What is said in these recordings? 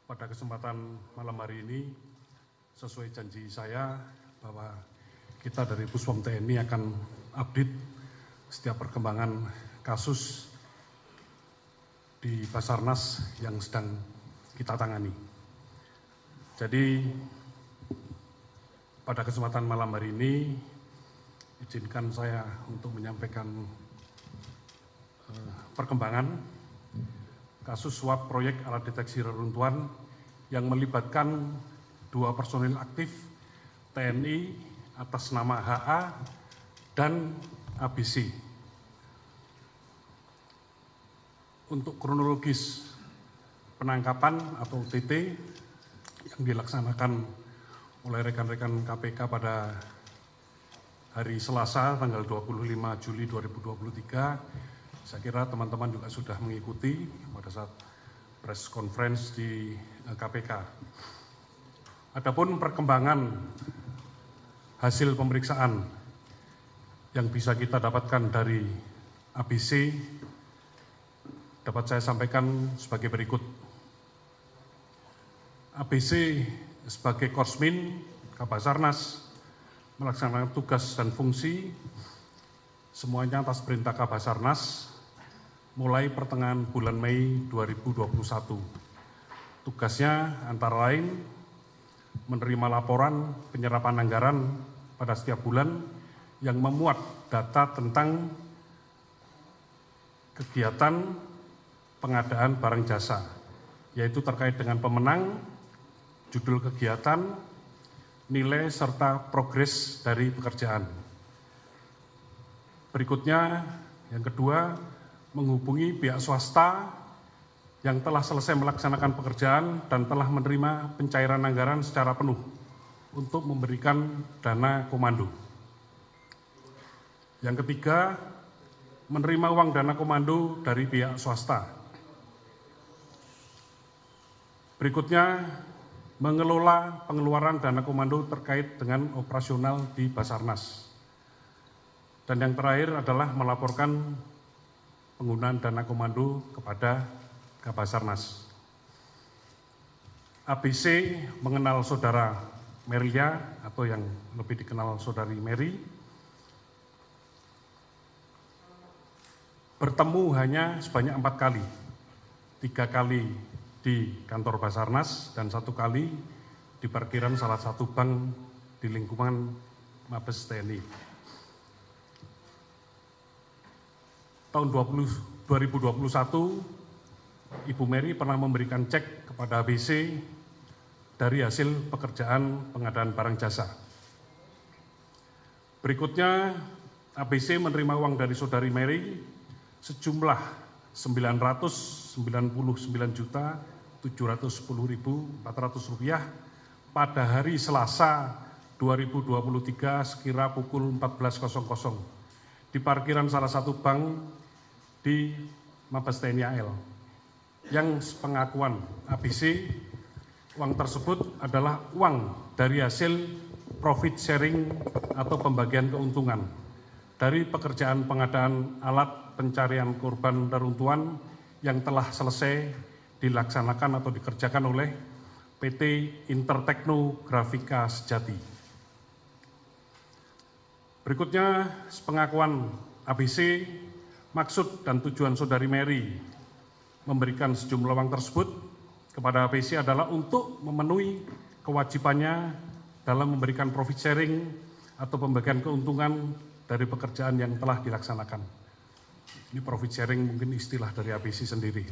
Pada kesempatan malam hari ini, sesuai janji saya bahwa kita dari Puspom TNI akan update setiap perkembangan kasus di Basarnas yang sedang kita tangani. Jadi pada kesempatan malam hari ini, izinkan saya untuk menyampaikan perkembangan kasus suap proyek alat deteksi reruntuhan yang melibatkan 2 personil aktif TNI atas nama HA dan ABC. Untuk kronologis penangkapan atau OTT yang dilaksanakan oleh rekan-rekan KPK pada hari Selasa tanggal 25 Juli 2023, saya kira teman-teman juga sudah mengikuti pada saat press conference di KPK. Adapun perkembangan hasil pemeriksaan yang bisa kita dapatkan dari ABC dapat saya sampaikan sebagai berikut. ABC sebagai Korsmin Kabasarnas melaksanakan tugas dan fungsi semuanya atas perintah Kabasarnas mulai pertengahan bulan Mei 2021. Tugasnya antara lain menerima laporan penyerapan anggaran pada setiap bulan yang memuat data tentang kegiatan pengadaan barang jasa, yaitu terkait dengan pemenang, judul kegiatan, nilai serta progres dari pekerjaan. Berikutnya, yang kedua, menghubungi pihak swasta yang telah selesai melaksanakan pekerjaan dan telah menerima pencairan anggaran secara penuh untuk memberikan dana komando. Yang ketiga, menerima uang dana komando dari pihak swasta. Berikutnya, mengelola pengeluaran dana komando terkait dengan operasional di Basarnas. Dan yang terakhir adalah melaporkan penggunaan dana komando kepada Kabasarnas. ABC mengenal saudara Meria atau yang lebih dikenal saudari Mary. Bertemu hanya sebanyak 4 kali, 3 kali di kantor Basarnas dan 1 kali di parkiran salah satu bank di lingkungan Mabes TNI. Tahun 2021, Ibu Mary pernah memberikan cek kepada ABC dari hasil pekerjaan pengadaan barang jasa. Berikutnya, ABC menerima uang dari saudari Mary sejumlah Rp999.710.400 pada hari Selasa 2023 sekira pukul 14.00 di parkiran salah satu bank di Mabes TNI AL. Yang sepengakuan ABC, uang tersebut adalah uang dari hasil profit sharing atau pembagian keuntungan dari pekerjaan pengadaan alat pencarian korban reruntuhan yang telah selesai dilaksanakan atau dikerjakan oleh PT Intertekno Grafika Sejati. Berikutnya, sepengakuan ABC, maksud dan tujuan saudari Mary memberikan sejumlah uang tersebut kepada ABC adalah untuk memenuhi kewajibannya dalam memberikan profit sharing atau pembagian keuntungan dari pekerjaan yang telah dilaksanakan. Ini profit sharing mungkin istilah dari ABC sendiri.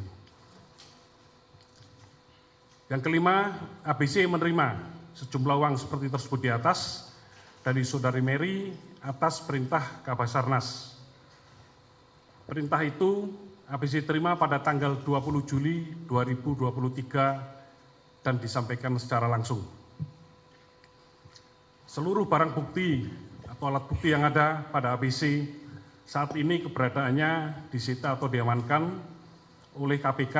Yang kelima, ABC menerima sejumlah uang seperti tersebut di atas dari saudari Mary atas perintah Kabasarnas. Perintah itu ABC terima pada tanggal 20 Juli 2023 dan disampaikan secara langsung. Seluruh barang bukti atau alat bukti yang ada pada ABC saat ini keberadaannya disita atau diamankan oleh KPK.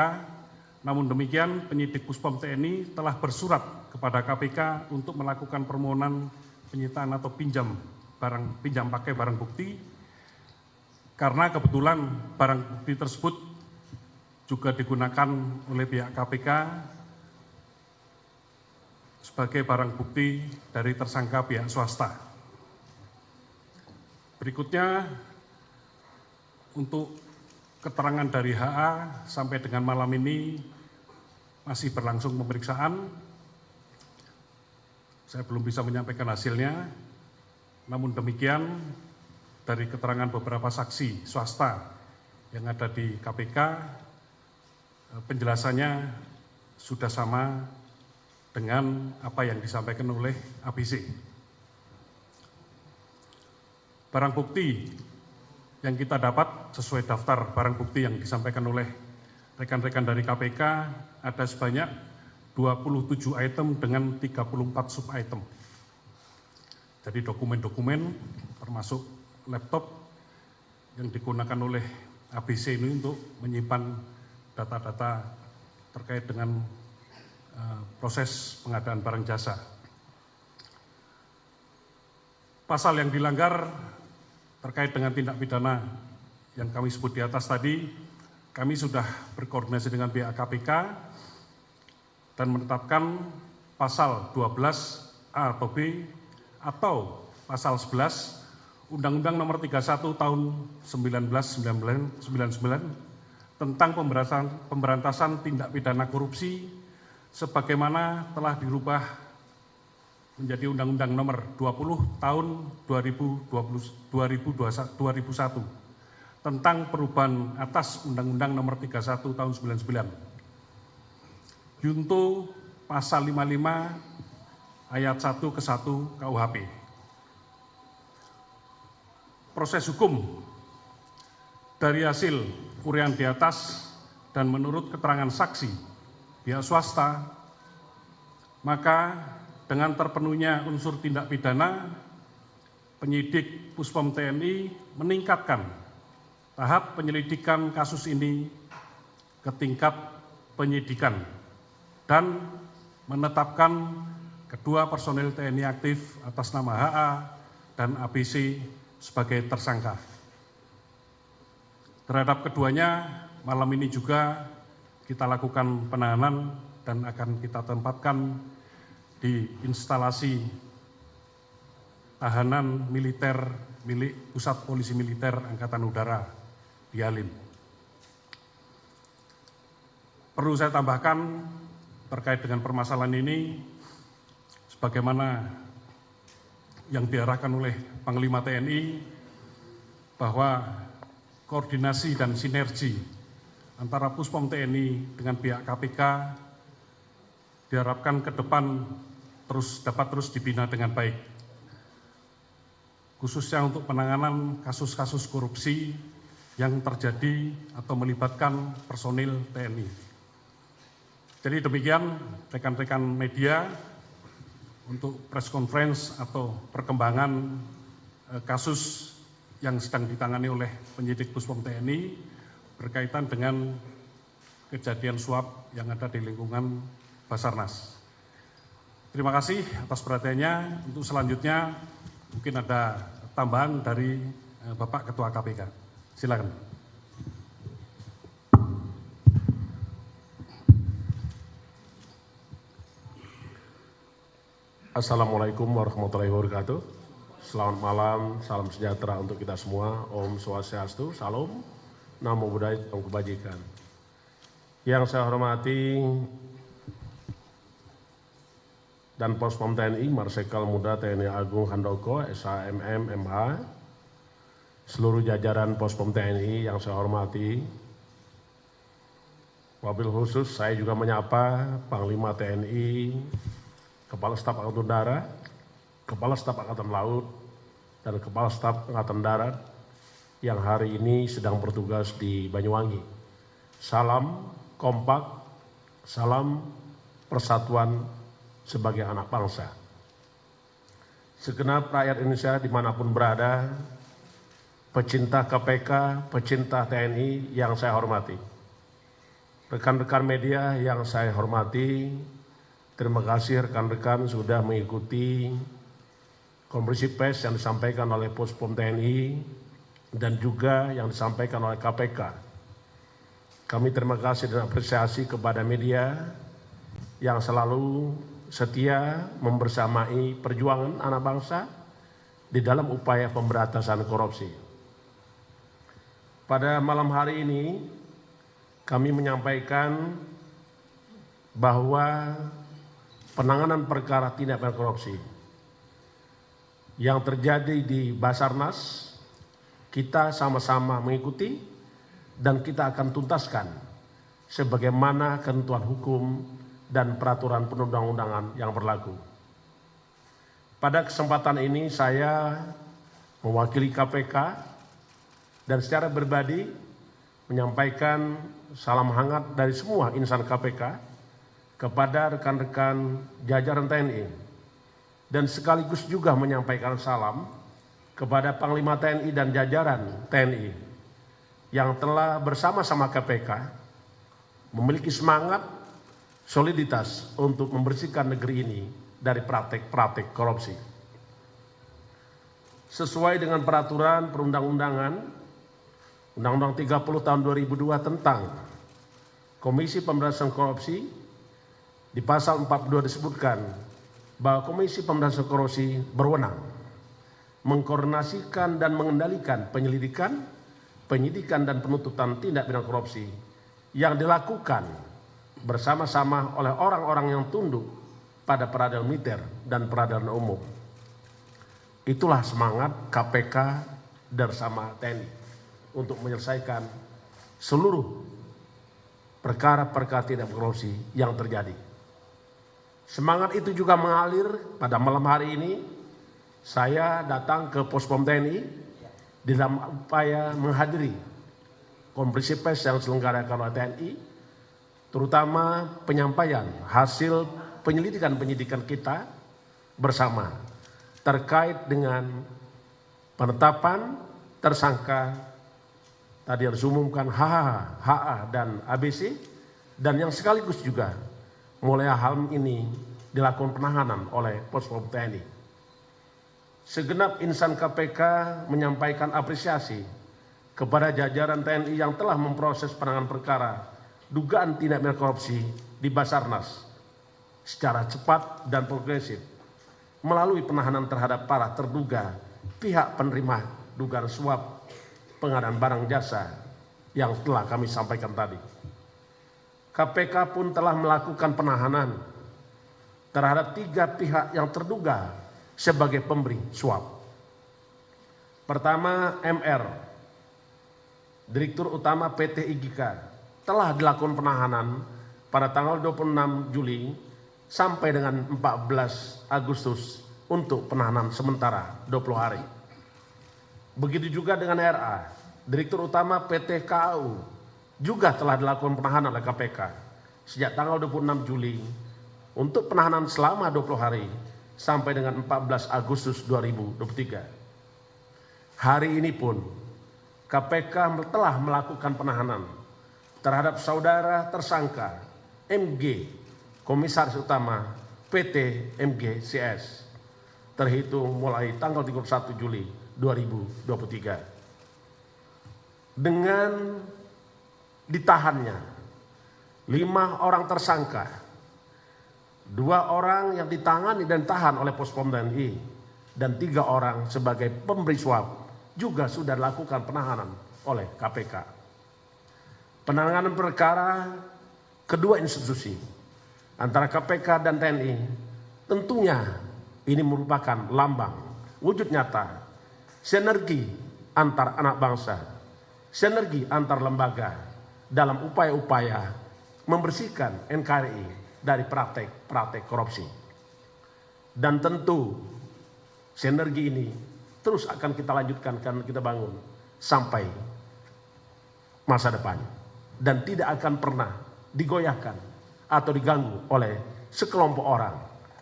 Namun demikian, penyidik Puspom TNI telah bersurat kepada KPK untuk melakukan permohonan penyitaan atau pinjam pakai barang bukti. Karena kebetulan barang bukti tersebut juga digunakan oleh pihak KPK sebagai barang bukti dari tersangka pihak swasta. Berikutnya, untuk keterangan dari HA sampai dengan malam ini masih berlangsung pemeriksaan. Saya belum bisa menyampaikan hasilnya, namun demikian dari keterangan beberapa saksi swasta yang ada di KPK, penjelasannya sudah sama dengan apa yang disampaikan oleh ABC. Barang bukti yang kita dapat sesuai daftar barang bukti yang disampaikan oleh rekan-rekan dari KPK ada sebanyak 27 item dengan 34 sub item. Jadi dokumen-dokumen termasuk laptop yang digunakan oleh ABC ini untuk menyimpan data-data terkait dengan proses pengadaan barang jasa. Pasal yang dilanggar terkait dengan tindak pidana yang kami sebut di atas tadi, kami sudah berkoordinasi dengan pihak KPK dan menetapkan pasal 12A atau B atau pasal 11 Undang-Undang Nomor 31 Tahun 1999 tentang pemberantasan tindak pidana korupsi sebagaimana telah dirubah menjadi Undang-Undang Nomor 20 Tahun 2001 tentang perubahan atas Undang-Undang Nomor 31 Tahun 99. Junto Pasal 55 Ayat 1 ke 1 KUHP. Proses hukum dari hasil uraian di atas dan menurut keterangan saksi pihak swasta, maka dengan terpenuhnya unsur tindak pidana, penyidik Puspom TNI meningkatkan tahap penyelidikan kasus ini ke tingkat penyidikan dan menetapkan kedua personel TNI aktif atas nama HA dan ABC sebagai tersangka. Terhadap keduanya, malam ini juga kita lakukan penahanan dan akan kita tempatkan di instalasi tahanan militer milik Pusat Polisi Militer Angkatan Udara di Halim. Perlu saya tambahkan terkait dengan permasalahan ini, sebagaimana yang diarahkan oleh Panglima TNI, bahwa koordinasi dan sinergi antara Puspom TNI dengan pihak KPK diharapkan ke depan dapat terus dibina dengan baik, khususnya untuk penanganan kasus-kasus korupsi yang terjadi atau melibatkan personil TNI. Jadi demikian rekan-rekan media untuk press conference atau perkembangan kasus yang sedang ditangani oleh penyidik Puspom TNI berkaitan dengan kejadian suap yang ada di lingkungan Basarnas. Terima kasih atas perhatiannya. Untuk selanjutnya mungkin ada tambahan dari Bapak Ketua KPK. Silakan. Assalamualaikum warahmatullahi wabarakatuh. Selamat malam, salam sejahtera untuk kita semua. Om Swastiastu, Salam, Namo Buddhaya, Om Kebajikan. Yang saya hormati dan Puspom TNI, Marsikal Muda TNI Agung Handoko, SHMM, MH, seluruh jajaran Puspom TNI yang saya hormati. Wabil khusus saya juga menyapa Panglima TNI, Kepala Staf Angkatan Darat, Kepala Staf Angkatan Laut, dan Kepala Staf Angkatan Darat yang hari ini sedang bertugas di Banyuwangi. Salam kompak, salam persatuan sebagai anak bangsa. Segenap rakyat Indonesia dimanapun berada, pecinta KPK, pecinta TNI yang saya hormati, rekan-rekan media yang saya hormati, terima kasih rekan-rekan sudah mengikuti konferensi pers yang disampaikan oleh Puspom TNI dan juga yang disampaikan oleh KPK. Kami terima kasih dan apresiasi kepada media yang selalu setia membersamai perjuangan anak bangsa di dalam upaya pemberantasan korupsi. Pada malam hari ini kami menyampaikan bahwa penanganan perkara tindak pidana korupsi yang terjadi di Basarnas kita sama-sama mengikuti dan kita akan tuntaskan sebagaimana ketentuan hukum dan peraturan perundang-undangan yang berlaku. Pada kesempatan ini saya mewakili KPK dan secara pribadi menyampaikan salam hangat dari semua insan KPK kepada rekan-rekan jajaran TNI dan sekaligus juga menyampaikan salam kepada Panglima TNI dan jajaran TNI yang telah bersama-sama KPK memiliki semangat soliditas untuk membersihkan negeri ini dari praktek-praktek korupsi. Sesuai dengan peraturan perundang-undangan, Undang-Undang 30 tahun 2002 tentang Komisi Pemberantasan Korupsi, di pasal 42 disebutkan bahwa Komisi Pemberantasan Korupsi berwenang mengkoordinasikan dan mengendalikan penyelidikan, penyidikan dan penuntutan tindak pidana korupsi yang dilakukan bersama-sama oleh orang-orang yang tunduk pada peradilan militer dan peradilan umum. Itulah semangat KPK bersama TNI untuk menyelesaikan seluruh perkara-perkara tindak korupsi yang terjadi. Semangat itu juga mengalir pada malam hari ini. Saya datang ke Pospom TNI dalam upaya menghadiri konferensi pers yang diselenggarakan oleh TNI, terutama penyampaian hasil penyidikan kita bersama terkait dengan penetapan tersangka tadi harus umumkan HH, HA dan ABC, dan yang sekaligus juga mulai hal ini dilakukan penahanan oleh Pospom TNI. Segenap insan KPK menyampaikan apresiasi kepada jajaran TNI yang telah memproses penanganan perkara dugaan tindak pidana korupsi di Basarnas secara cepat dan progresif melalui penahanan terhadap para terduga pihak penerima dugaan suap pengadaan barang jasa yang telah kami sampaikan tadi. KPK pun telah melakukan penahanan terhadap 3 pihak yang terduga sebagai pemberi suap. Pertama, MR, Direktur Utama PT IGK, telah dilakukan penahanan pada tanggal 26 Juli sampai dengan 14 Agustus untuk penahanan sementara 20 hari. Begitu juga dengan RA, Direktur Utama PT KAU, juga telah dilakukan penahanan oleh KPK sejak tanggal 26 Juli untuk penahanan selama 20 hari sampai dengan 14 Agustus 2023. Hari ini pun KPK telah melakukan penahanan terhadap saudara tersangka MG, Komisaris Utama PT MGCS, terhitung mulai tanggal 31 Juli 2023. Dengan ditahannya 5 orang tersangka, 2 orang yang ditangani dan tahan oleh Pospom TNI, dan 3 orang sebagai pemberi suap juga sudah dilakukan penahanan oleh KPK. Penanganan perkara kedua institusi antara KPK dan TNI tentunya ini merupakan lambang wujud nyata sinergi antar anak bangsa, sinergi antar lembaga dalam upaya-upaya membersihkan NKRI dari praktek-praktek korupsi. Dan tentu sinergi ini terus akan kita lanjutkan, akan kita bangun sampai masa depan, dan tidak akan pernah digoyahkan atau diganggu oleh sekelompok orang,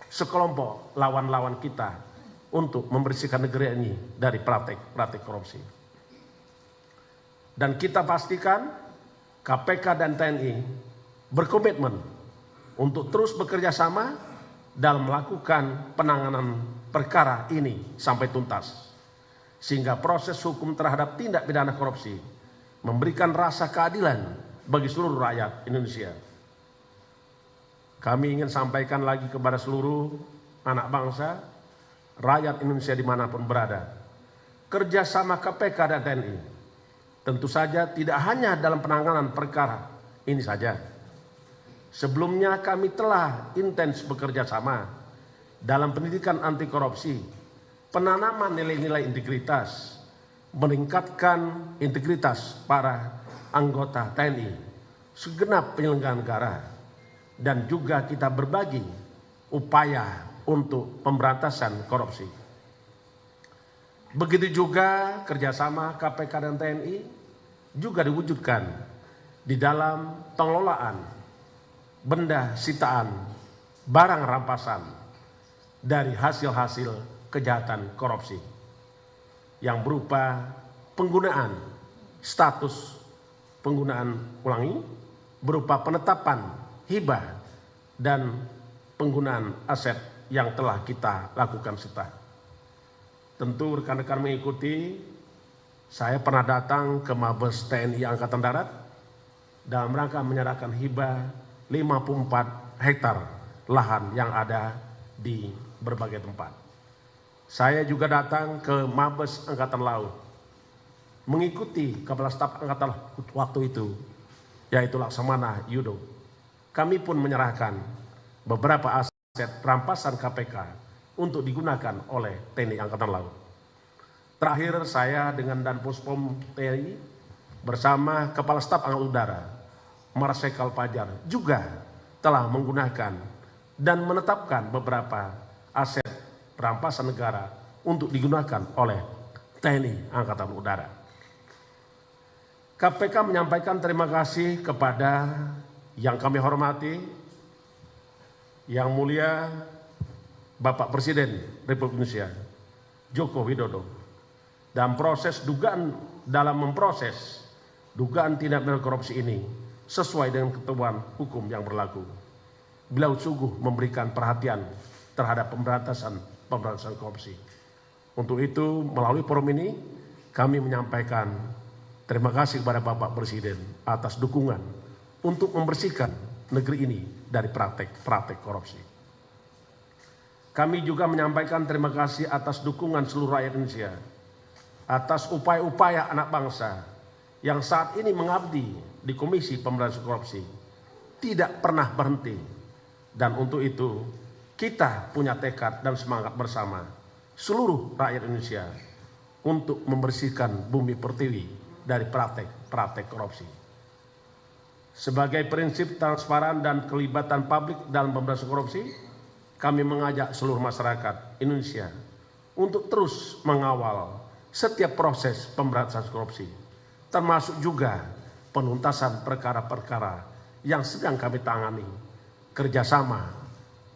sekelompok lawan-lawan kita untuk membersihkan negeri ini dari praktek-praktek korupsi. Dan kita pastikan KPK dan TNI berkomitmen untuk terus bekerja sama dalam melakukan penanganan perkara ini sampai tuntas, sehingga proses hukum terhadap tindak pidana korupsi memberikan rasa keadilan bagi seluruh rakyat Indonesia. kami ingin sampaikan lagi kepada seluruh anak bangsa, rakyat Indonesia dimanapun berada, kerjasama KPK dan TNI tentu saja tidak hanya dalam penanganan perkara ini saja. Sebelumnya kami telah intens bekerja sama dalam pendidikan anti korupsi, penanaman nilai-nilai integritas, meningkatkan integritas para anggota TNI, segenap penyelenggara negara, dan juga kita berbagi upaya untuk pemberantasan korupsi. Begitu juga kerjasama KPK dan TNI juga diwujudkan di dalam pengelolaan benda sitaan, barang rampasan dari hasil-hasil kejahatan korupsi yang berupa penggunaan status penggunaan ulangi, berupa penetapan hibah dan penggunaan aset yang telah kita lakukan serta. Tentu rekan-rekan mengikuti, saya pernah datang ke Mabes TNI Angkatan Darat dalam rangka menyerahkan hibah 54 hektar lahan yang ada di berbagai tempat. Saya juga datang ke Mabes Angkatan Laut, mengikuti Kepala Staf Angkatan Laut waktu itu, yaitu Laksamana Yudo. Kami pun menyerahkan beberapa aset rampasan KPK untuk digunakan oleh TNI Angkatan Laut. Terakhir saya dengan Danpuspom TNI bersama Kepala Staf Angkatan Udara, Marsikal Fajar, juga telah menggunakan dan menetapkan beberapa aset rampasan negara untuk digunakan oleh TNI Angkatan Udara. KPK menyampaikan terima kasih kepada yang kami hormati, Yang Mulia Bapak Presiden Republik Indonesia Joko Widodo dalam memproses dugaan tindak pidana korupsi ini sesuai dengan ketentuan hukum yang berlaku. Beliau sungguh memberikan perhatian terhadap pemberantasan korupsi. Untuk itu, melalui forum ini kami menyampaikan terima kasih kepada Bapak Presiden atas dukungan untuk membersihkan negeri ini dari praktek korupsi. Kami juga menyampaikan terima kasih atas dukungan seluruh rakyat Indonesia, atas upaya-upaya anak bangsa yang saat ini mengabdi di Komisi Pemberantasan Korupsi, tidak pernah berhenti. Dan untuk itu, kita punya tekad dan semangat bersama seluruh rakyat Indonesia untuk membersihkan bumi pertiwi dari praktek korupsi. Sebagai prinsip transparan dan kelibatan publik dalam pemberantasan korupsi, kami mengajak seluruh masyarakat Indonesia untuk terus mengawal setiap proses pemberantasan korupsi, termasuk juga penuntasan perkara-perkara yang sedang kami tangani kerjasama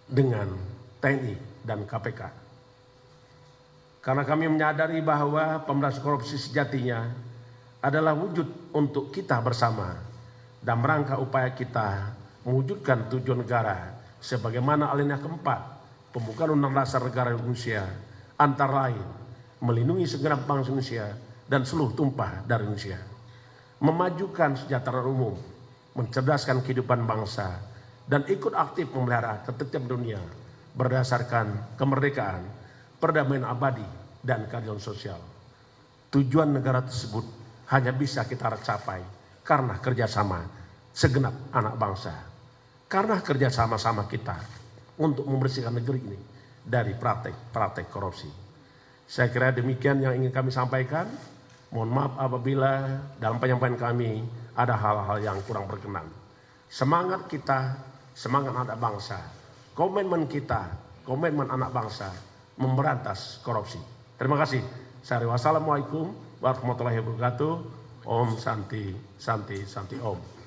dengan TNI dan KPK. Karena kami menyadari bahwa pemberantasan korupsi sejatinya adalah wujud untuk kita bersama dan rangka upaya kita mewujudkan tujuan negara sebagaimana alinea keempat pembukaan Undang-Undang Dasar Negara Indonesia, antara lain melindungi segenap bangsa Indonesia dan seluruh tumpah dari Indonesia, memajukan kesejahteraan umum, mencerdaskan kehidupan bangsa, dan ikut aktif memelihara ketertiban dunia berdasarkan kemerdekaan, perdamaian abadi, dan keadilan sosial. Tujuan negara tersebut hanya bisa kita capai karena kerjasama segenap anak bangsa, karena kerjasama-sama kita untuk membersihkan negeri ini dari praktek korupsi. Saya kira demikian yang ingin kami sampaikan. Mohon maaf apabila dalam penyampaian kami ada hal-hal yang kurang berkenan. Semangat kita, semangat anak bangsa, komitmen kita, komitmen anak bangsa memberantas korupsi. Terima kasih. Wassalamualaikum warahmatullahi wabarakatuh. Om Santi Santi Santi Om.